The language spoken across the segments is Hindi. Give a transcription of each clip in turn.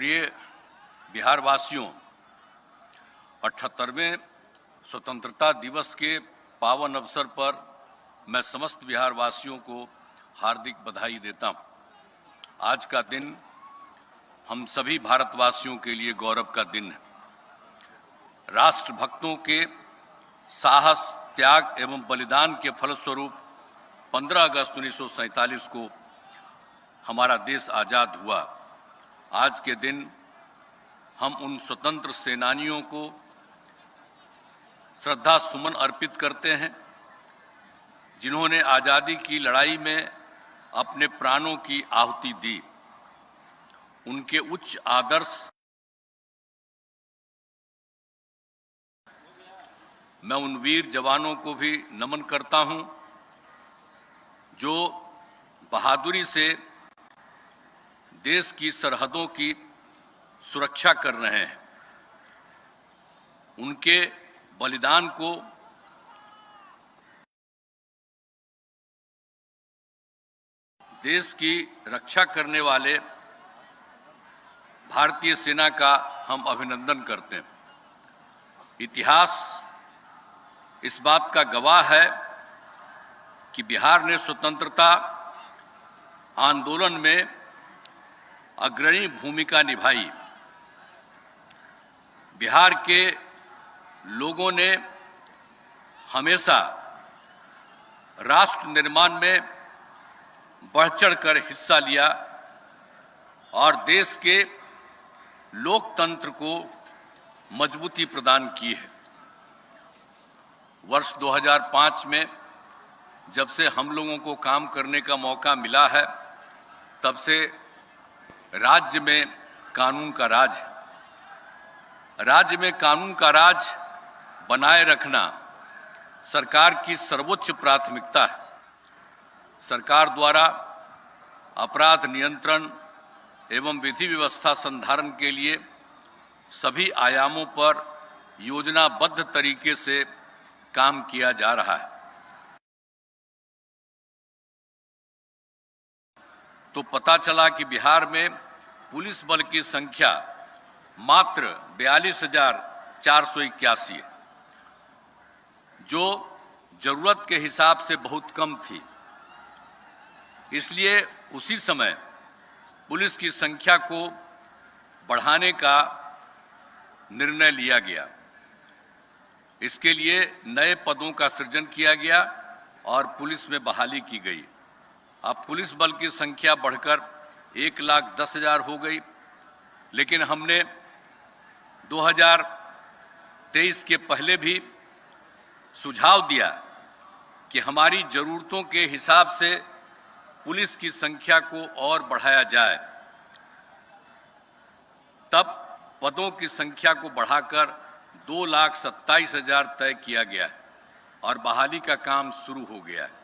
प्रिय बिहार वासियों, 78वें स्वतंत्रता दिवस के पावन अवसर पर मैं समस्त बिहार वासियों को हार्दिक बधाई देता हूं। आज का दिन हम सभी भारतवासियों के लिए गौरव का दिन है। राष्ट्रभक्तों के साहस, त्याग एवं बलिदान के फलस्वरूप 15 अगस्त 1947 को हमारा देश आजाद हुआ। आज के दिन हम उन स्वतंत्र सेनानियों को श्रद्धा सुमन अर्पित करते हैं जिन्होंने आजादी की लड़ाई में अपने प्राणों की आहुति दी। उनके उच्च आदर्श मैं उन वीर जवानों को भी नमन करता हूं जो बहादुरी से देश की सरहदों की सुरक्षा कर रहे हैं। उनके बलिदान को देश की रक्षा करने वाले भारतीय सेना का हम अभिनंदन करते हैं। इतिहास इस बात का गवाह है कि बिहार ने स्वतंत्रता आंदोलन में अग्रणी भूमिका निभाई। बिहार के लोगों ने हमेशा राष्ट्र निर्माण में बढ़-चढ़कर हिस्सा लिया और देश के लोकतंत्र को मजबूती प्रदान की है। वर्ष 2005 में जब से हम लोगों को काम करने का मौका मिला है, तब से राज्य में कानून का राज है। राज्य में कानून का राज बनाए रखना सरकार की सर्वोच्च प्राथमिकता है। सरकार द्वारा अपराध नियंत्रण एवं विधि व्यवस्था संधारण के लिए सभी आयामों पर योजनाबद्ध तरीके से काम किया जा रहा है। तो पता चला कि बिहार में पुलिस बल की संख्या मात्र 42,481 है, जो जरूरत के हिसाब से बहुत कम थी। इसलिए उसी समय पुलिस की संख्या को बढ़ाने का निर्णय लिया गया। इसके लिए नए पदों का सृजन किया गया और पुलिस में बहाली की गई। अब पुलिस बल की संख्या बढ़कर 1,10,000 हो गई। लेकिन हमने 2023 के पहले भी सुझाव दिया कि हमारी जरूरतों के हिसाब से पुलिस की संख्या को और बढ़ाया जाए। तब पदों की संख्या को बढ़ाकर 2,27,000 तय किया गया है और बहाली का काम शुरू हो गया है।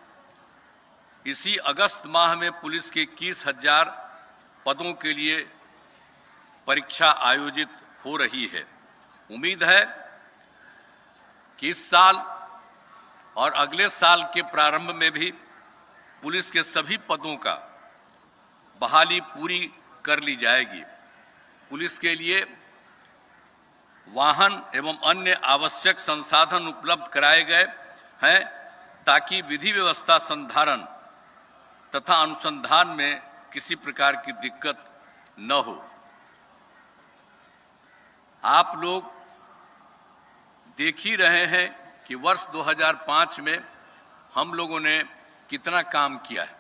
इसी अगस्त माह में पुलिस के 21,000 पदों के लिए परीक्षा आयोजित हो रही है। उम्मीद है कि इस साल और अगले साल के प्रारंभ में भी पुलिस के सभी पदों का बहाली पूरी कर ली जाएगी। पुलिस के लिए वाहन एवं अन्य आवश्यक संसाधन उपलब्ध कराए गए हैं ताकि विधि व्यवस्था संधारण तथा अनुसंधान में किसी प्रकार की दिक्कत न हो। आप लोग देख ही रहे हैं कि वर्ष 2005 में हम लोगों ने कितना काम किया है।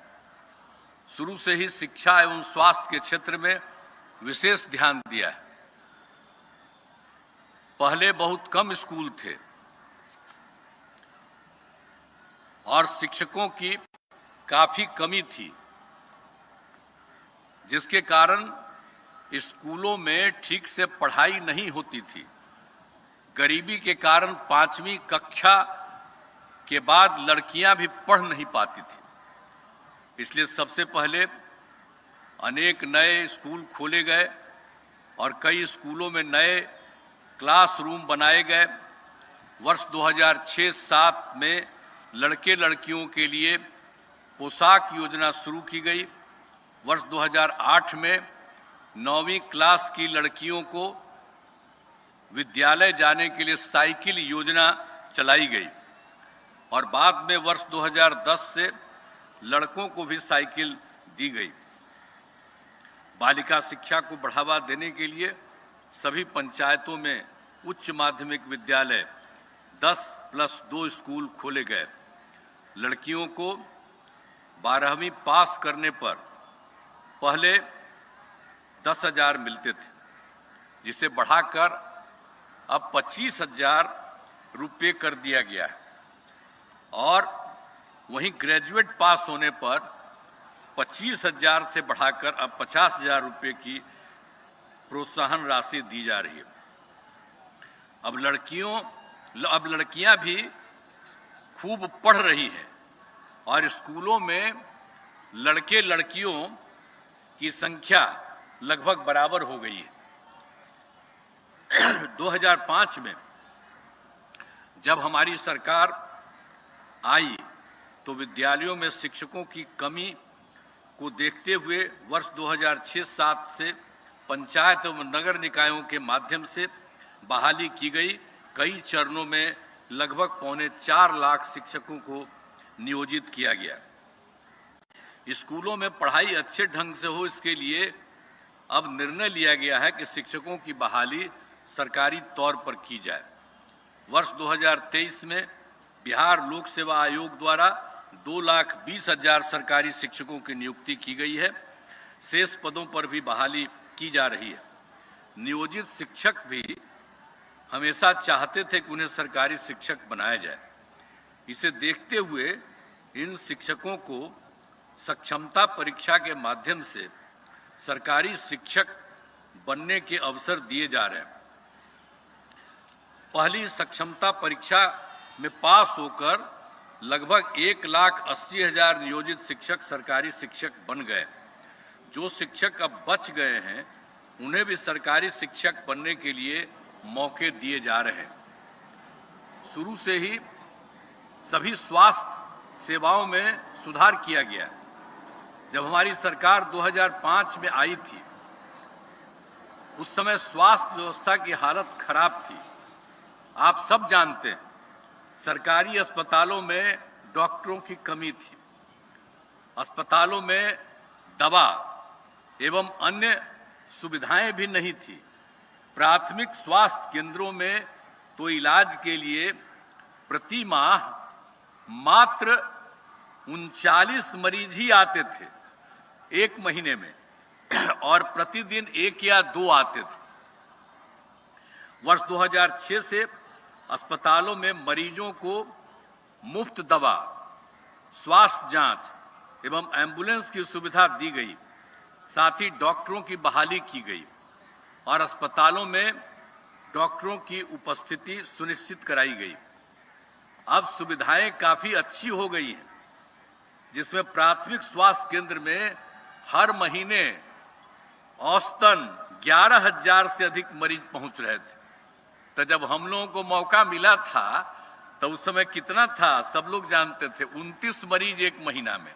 शुरू से ही शिक्षा एवं स्वास्थ्य के क्षेत्र में विशेष ध्यान दिया है। पहले बहुत कम स्कूल थे और शिक्षकों की काफी कमी थी, जिसके कारण स्कूलों में ठीक से पढ़ाई नहीं होती थी। गरीबी के कारण 5वीं कक्षा के बाद लड़कियां भी पढ़ नहीं पाती थी। इसलिए सबसे पहले अनेक नए स्कूल खोले गए और कई स्कूलों में नए क्लासरूम बनाए गए। वर्ष 2006-07 में लड़के लड़कियों के लिए पोशाक योजना शुरू की गई। वर्ष 2008 में 9वीं क्लास की लड़कियों को विद्यालय जाने के लिए साइकिल योजना चलाई गई और बाद में वर्ष 2010 से लड़कों को भी साइकिल दी गई। बालिका शिक्षा को बढ़ावा देने के लिए सभी पंचायतों में उच्च माध्यमिक विद्यालय 10+2 स्कूल खोले गए। लड़कियों को 12वीं पास करने पर पहले 10,000 मिलते थे, जिसे बढ़ाकर अब 25,000 रुपये कर दिया गया है और वहीं ग्रेजुएट पास होने पर 25,000 से बढ़ाकर अब 50,000 रुपये की प्रोत्साहन राशि दी जा रही है। अब लड़कियां भी खूब पढ़ रही हैं और स्कूलों में लड़के लड़कियों की संख्या लगभग बराबर हो गई है। 2005 में जब हमारी सरकार आई तो विद्यालयों में शिक्षकों की कमी को देखते हुए वर्ष 2006-07 से पंचायत एवं नगर निकायों के माध्यम से बहाली की गई। कई चरणों में लगभग 4.25 लाख शिक्षकों को नियोजित किया गया। स्कूलों में पढ़ाई अच्छे ढंग से हो, इसके लिए अब निर्णय लिया गया है कि शिक्षकों की बहाली सरकारी तौर पर की जाए। वर्ष 2023 में बिहार लोक सेवा आयोग द्वारा 2,20,000 सरकारी शिक्षकों की नियुक्ति की गई है। शेष पदों पर भी बहाली की जा रही है। नियोजित शिक्षक भी हमेशा चाहते थे कि उन्हें सरकारी शिक्षक बनाया जाए। इसे देखते हुए इन शिक्षकों को सक्षमता परीक्षा के माध्यम से सरकारी शिक्षक बनने के अवसर दिए जा रहे हैं। पहली सक्षमता परीक्षा में पास होकर लगभग 1,80,000 नियोजित शिक्षक सरकारी शिक्षक बन गए। जो शिक्षक अब बच गए हैं उन्हें भी सरकारी शिक्षक बनने के लिए मौके दिए जा रहे हैं। शुरू से ही सभी स्वास्थ्य सेवाओं में सुधार किया गया। जब हमारी सरकार 2005 में आई थी उस समय स्वास्थ्य व्यवस्था की हालत खराब थी। आप सब जानते हैं सरकारी अस्पतालों में डॉक्टरों की कमी थी, अस्पतालों में दवा एवं अन्य सुविधाएं भी नहीं थी। प्राथमिक स्वास्थ्य केंद्रों में तो इलाज के लिए प्रति माह मात्र 39 मरीज ही आते थे एक महीने में और प्रतिदिन 1 या 2 आते थे। वर्ष 2006 से अस्पतालों में मरीजों को मुफ्त दवा, स्वास्थ्य जांच एवं एम्बुलेंस की सुविधा दी गई। साथ ही डॉक्टरों की बहाली की गई और अस्पतालों में डॉक्टरों की उपस्थिति सुनिश्चित कराई गई। अब सुविधाएं काफी अच्छी हो गई हैं, जिसमें प्राथमिक स्वास्थ्य केंद्र में हर महीने औसतन 11,000 से अधिक मरीज पहुंच रहे थे। तो जब हम लोगों को मौका मिला था तो उस समय कितना था सब लोग जानते थे, 29 मरीज एक महीना में।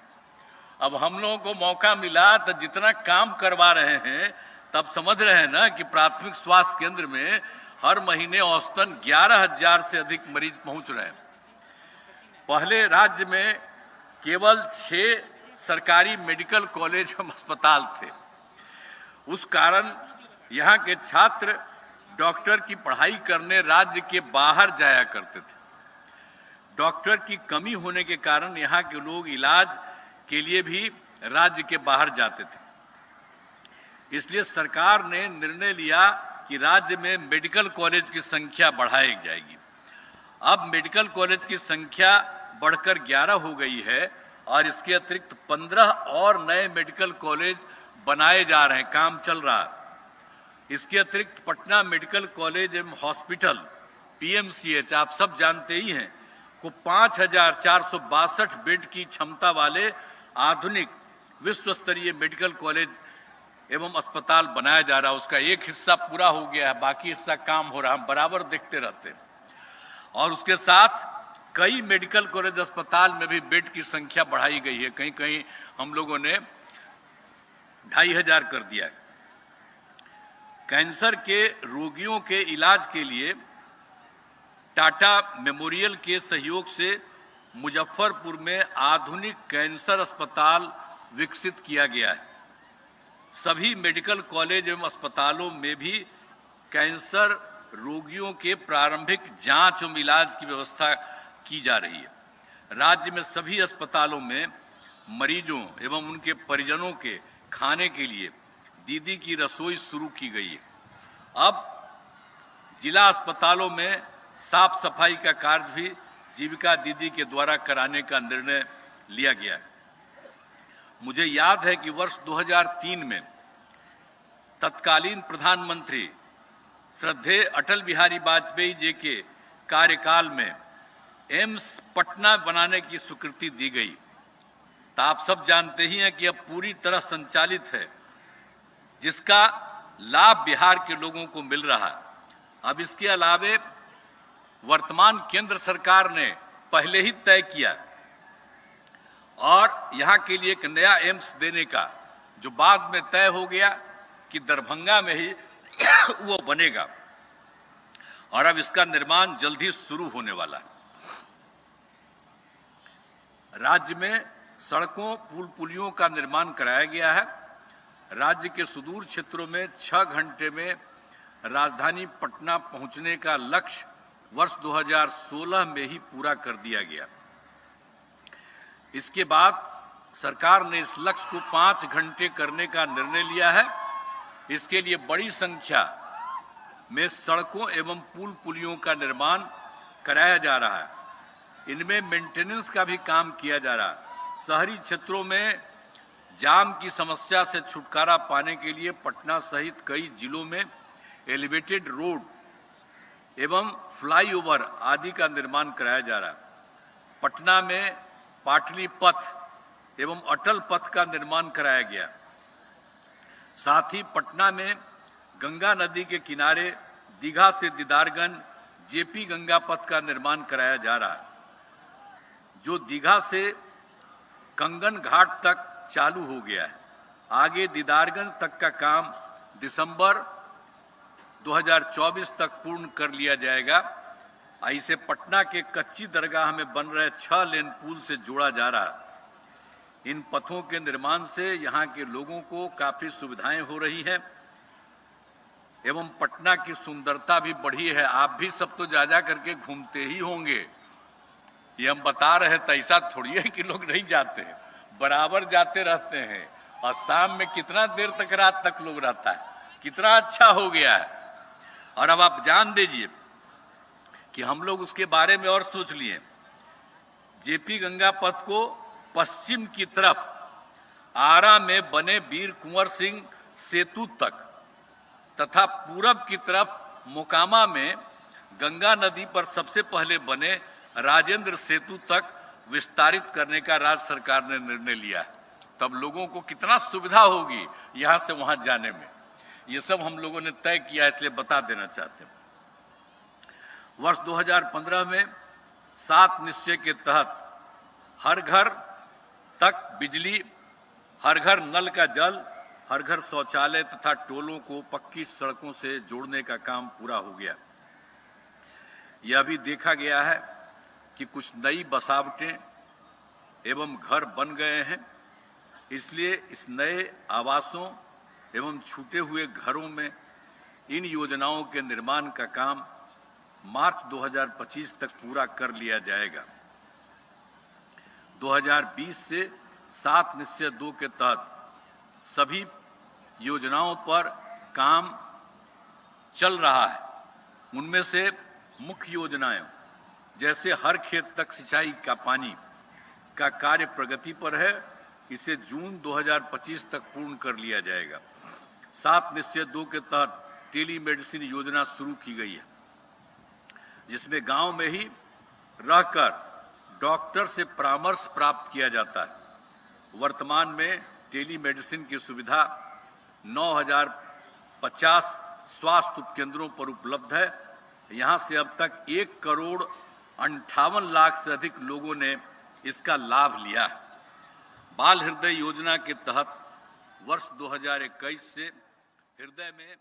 अब हम लोगों को मौका मिला तो जितना काम करवा रहे हैं तब समझ रहे हैं ना कि प्राथमिक स्वास्थ्य केंद्र में हर महीने औसतन 11,000 से अधिक मरीज पहुंच रहे हैं। पहले राज्य में केवल 6 सरकारी मेडिकल कॉलेज एवं अस्पताल थे। उस कारण यहाँ के छात्र डॉक्टर की पढ़ाई करने राज्य के बाहर जाया करते थे। डॉक्टर की कमी होने के कारण यहाँ के लोग इलाज के लिए भी राज्य के बाहर जाते थे। इसलिए सरकार ने निर्णय लिया कि राज्य में मेडिकल कॉलेज की संख्या बढ़ाई जाएगी। अब मेडिकल कॉलेज की संख्या बढ़कर 11 हो गई है और इसके अतिरिक्त 15 और नए मेडिकल कॉलेज बनाए जा रहे हैं, काम चल रहा है। इसके अतिरिक्त पटना मेडिकल कॉलेज एवं हॉस्पिटल PMCH आप सब जानते ही हैं को 5,462 बेड की क्षमता वाले आधुनिक विश्व स्तरीय मेडिकल कॉलेज एवं अस्पताल बनाया जा रहा है। उसका एक हिस्सा पूरा हो गया है, बाकी हिस्सा काम हो रहा है, हम बराबर देखते रहते हैं। और उसके साथ कई मेडिकल कॉलेज अस्पताल में भी बेड की संख्या बढ़ाई गई है। कहीं कहीं हम लोगों ने 2,500 कर दिया है। कैंसर के रोगियों के इलाज के लिए टाटा मेमोरियल के सहयोग से मुजफ्फरपुर में आधुनिक कैंसर अस्पताल विकसित किया गया है। सभी मेडिकल कॉलेज एवं अस्पतालों में भी कैंसर रोगियों के प्रारंभिक जांच एवं इलाज की व्यवस्था की जा रही है। राज्य में सभी अस्पतालों में मरीजों एवं उनके परिजनों के खाने के लिए दीदी की रसोई शुरू की गई है। अब जिला अस्पतालों में साफ सफाई का कार्य भी जीविका दीदी के द्वारा कराने का निर्णय लिया गया है। मुझे याद है कि वर्ष 2003 में तत्कालीन प्रधानमंत्री श्रद्धेय अटल बिहारी वाजपेयी जी के कार्यकाल में एम्स पटना बनाने की स्वीकृति दी गई। तो आप सब जानते ही हैं कि अब पूरी तरह संचालित है, जिसका लाभ बिहार के लोगों को मिल रहा है। अब इसके अलावे वर्तमान केंद्र सरकार ने पहले ही तय किया और यहां के लिए एक नया एम्स देने का, जो बाद में तय हो गया कि दरभंगा में ही वो बनेगा और अब इसका निर्माण जल्द ही शुरू होने वाला है। राज्य में सड़कों पुल पुलियों का निर्माण कराया गया है। राज्य के सुदूर क्षेत्रों में 6 घंटे में राजधानी पटना पहुंचने का लक्ष्य वर्ष 2016 में ही पूरा कर दिया गया। इसके बाद सरकार ने इस लक्ष्य को 5 घंटे करने का निर्णय लिया है। इसके लिए बड़ी संख्या में सड़कों एवं पुल पुलियों का निर्माण कराया जा रहा है। इनमें मेंटेनेंस का भी काम किया जा रहा है। शहरी क्षेत्रों में जाम की समस्या से छुटकारा पाने के लिए पटना सहित कई जिलों में एलिवेटेड रोड एवं फ्लाईओवर आदि का निर्माण कराया जा रहा है। पटना में पाटली पथ एवं अटल पथ का निर्माण कराया गया। साथ ही पटना में गंगा नदी के किनारे दीघा से दीदारगंज जेपी गंगा पथ का निर्माण कराया जा रहा है, जो दीघा से कंगन घाट तक चालू हो गया है। आगे दीदारगंज तक का काम दिसंबर 2024 तक पूर्ण कर लिया जाएगा। इसे पटना के कच्ची दरगाह में बन रहे 6 लेन पुल से जोड़ा जा रहा है। इन पथों के निर्माण से यहाँ के लोगों को काफी सुविधाएं हो रही हैं एवं पटना की सुंदरता भी बढ़ी है। आप भी सब तो जा करके घूमते ही होंगे, ये हम बता रहे हैं। तो ऐसा थोड़ी है कि लोग नहीं जाते हैं, बराबर जाते रहते हैं। और शाम में कितना देर तक, रात तक लोग रहता है, कितना अच्छा हो गया है। और अब आप जान दीजिए कि हम लोग उसके बारे में और सोच लिए। जेपी गंगा पथ को पश्चिम की तरफ आरा में बने वीर कुंवर सिंह सेतु तक तथा पूरब की तरफ मोकामा में गंगा नदी पर सबसे पहले बने राजेंद्र सेतु तक विस्तारित करने का राज्य सरकार ने निर्णय लिया है। तब लोगों को कितना सुविधा होगी यहां से वहां जाने में। ये सब हम लोगों ने तय किया, इसलिए बता देना चाहते हैं। वर्ष 2015 में 7 निश्चय के तहत हर घर तक बिजली, हर घर नल का जल, हर घर शौचालय तथा टोलों को पक्की सड़कों से जोड़ने का काम पूरा हो गया। यह भी देखा गया है कि कुछ नई बसावटें एवं घर बन गए हैं। इसलिए इस नए आवासों एवं छूटे हुए घरों में इन योजनाओं के निर्माण का काम मार्च 2025 तक पूरा कर लिया जाएगा। 2020 से 7 निश्चय 2 के तहत सभी योजनाओं पर काम चल रहा है। उनमें से मुख्य योजनाएं जैसे हर खेत तक सिंचाई का पानी का कार्य प्रगति पर है, इसे जून 2025 तक पूर्ण कर लिया जाएगा। 7 निश्चय 2 के तहत टेलीमेडिसिन योजना शुरू की गई है, जिसमें गांव में ही रहकर डॉक्टर से परामर्श प्राप्त किया जाता है। वर्तमान में टेलीमेडिसिन की सुविधा 9050 स्वास्थ्य उपकेंद्रों पर उपलब्ध है। यहां से अब तक 1,58,00,000 से अधिक लोगों ने इसका लाभ लिया है। बाल हृदय योजना के तहत वर्ष 2021 से हृदय में